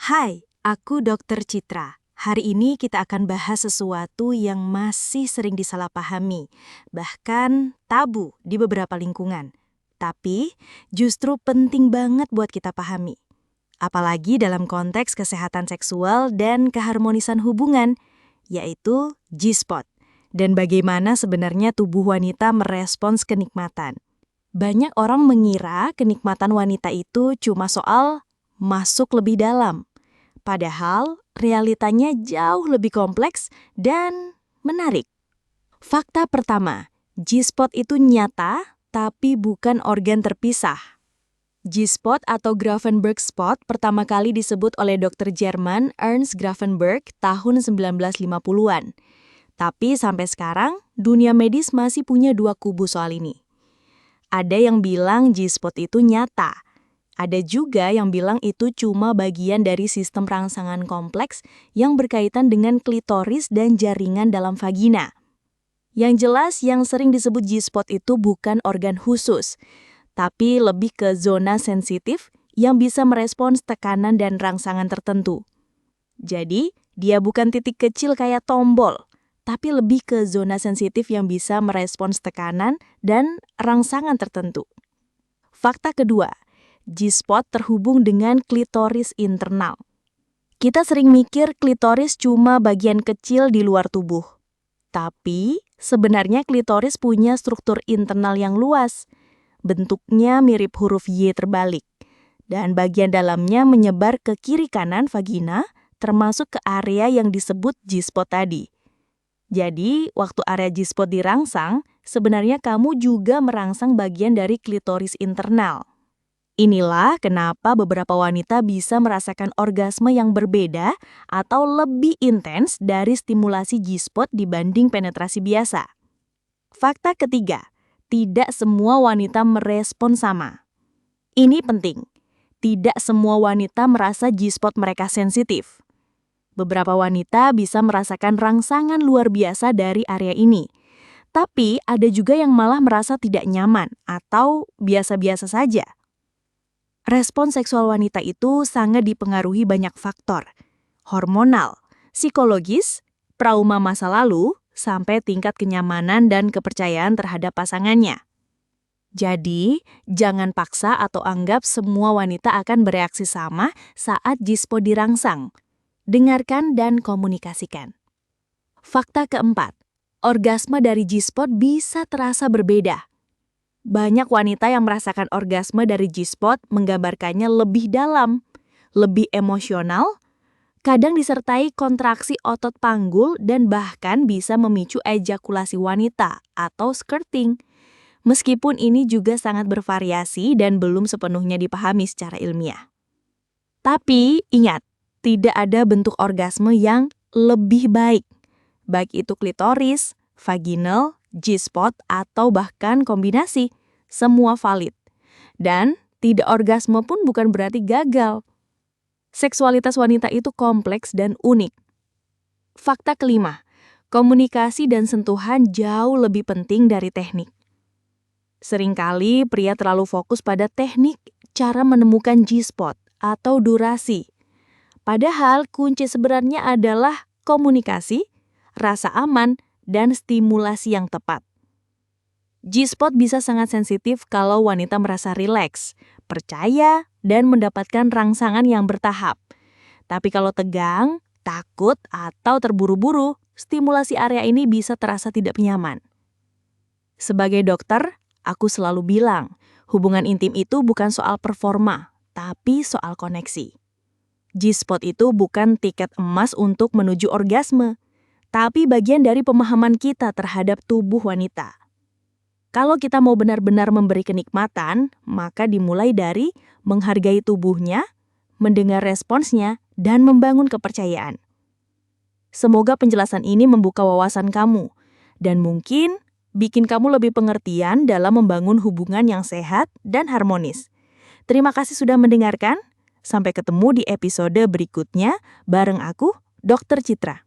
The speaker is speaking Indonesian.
Hai, aku Dr. Citra. Hari ini kita akan bahas sesuatu yang masih sering disalahpahami, bahkan tabu di beberapa lingkungan. Tapi justru penting banget buat kita pahami. Apalagi dalam konteks kesehatan seksual dan keharmonisan hubungan, yaitu G-spot. Dan bagaimana sebenarnya tubuh wanita merespons kenikmatan. Banyak orang mengira kenikmatan wanita itu cuma soal masuk lebih dalam. Padahal realitanya jauh lebih kompleks dan menarik. Fakta pertama, G-spot itu nyata tapi bukan organ terpisah. G-spot atau Grafenberg spot pertama kali disebut oleh dokter Jerman Ernst Grafenberg tahun 1950-an. Tapi sampai sekarang, dunia medis masih punya dua kubu soal ini. Ada yang bilang G-spot itu nyata. Ada juga yang bilang itu cuma bagian dari sistem rangsangan kompleks yang berkaitan dengan klitoris dan jaringan dalam vagina. Yang jelas yang sering disebut G-spot itu bukan organ khusus, tapi lebih ke zona sensitif yang bisa merespons tekanan dan rangsangan tertentu. Jadi, dia bukan titik kecil kayak tombol, tapi lebih ke zona sensitif yang bisa merespons tekanan dan rangsangan tertentu. Fakta kedua, G-spot terhubung dengan klitoris internal. Kita sering mikir klitoris cuma bagian kecil di luar tubuh. Tapi sebenarnya klitoris punya struktur internal yang luas. Bentuknya mirip huruf Y terbalik. Dan bagian dalamnya menyebar ke kiri kanan vagina, termasuk ke area yang disebut G-spot tadi. Jadi, waktu area G-spot dirangsang, sebenarnya kamu juga merangsang bagian dari klitoris internal. Inilah kenapa beberapa wanita bisa merasakan orgasme yang berbeda atau lebih intens dari stimulasi G-spot dibanding penetrasi biasa. Fakta ketiga, tidak semua wanita merespon sama. Ini penting, tidak semua wanita merasa G-spot mereka sensitif. Beberapa wanita bisa merasakan rangsangan luar biasa dari area ini. Tapi ada juga yang malah merasa tidak nyaman atau biasa-biasa saja. Respon seksual wanita itu sangat dipengaruhi banyak faktor. Hormonal, psikologis, trauma masa lalu, sampai tingkat kenyamanan dan kepercayaan terhadap pasangannya. Jadi, jangan paksa atau anggap semua wanita akan bereaksi sama saat G-spot dirangsang. Dengarkan dan komunikasikan. Fakta keempat, orgasme dari G-spot bisa terasa berbeda. Banyak wanita yang merasakan orgasme dari G-spot menggambarkannya lebih dalam, lebih emosional, kadang disertai kontraksi otot panggul dan bahkan bisa memicu ejakulasi wanita atau skirting. Meskipun ini juga sangat bervariasi dan belum sepenuhnya dipahami secara ilmiah. Tapi ingat, tidak ada bentuk orgasme yang lebih baik itu klitoris, vaginal, G-spot, atau bahkan kombinasi, semua valid. Dan tidak orgasme pun bukan berarti gagal. Seksualitas wanita itu kompleks dan unik. Fakta kelima, komunikasi dan sentuhan jauh lebih penting dari teknik. Seringkali pria terlalu fokus pada teknik cara menemukan G-spot atau durasi. Padahal kunci sebenarnya adalah komunikasi, rasa aman, dan stimulasi yang tepat. G-spot bisa sangat sensitif kalau wanita merasa rileks, percaya, dan mendapatkan rangsangan yang bertahap. Tapi kalau tegang, takut, atau terburu-buru, stimulasi area ini bisa terasa tidak nyaman. Sebagai dokter, aku selalu bilang, hubungan intim itu bukan soal performa, tapi soal koneksi. G-spot itu bukan tiket emas untuk menuju orgasme, tapi bagian dari pemahaman kita terhadap tubuh wanita. Kalau kita mau benar-benar memberi kenikmatan, maka dimulai dari menghargai tubuhnya, mendengar responsnya, dan membangun kepercayaan. Semoga penjelasan ini membuka wawasan kamu, dan mungkin bikin kamu lebih pengertian dalam membangun hubungan yang sehat dan harmonis. Terima kasih sudah mendengarkan. Sampai ketemu di episode berikutnya bareng aku, Dr. Citra.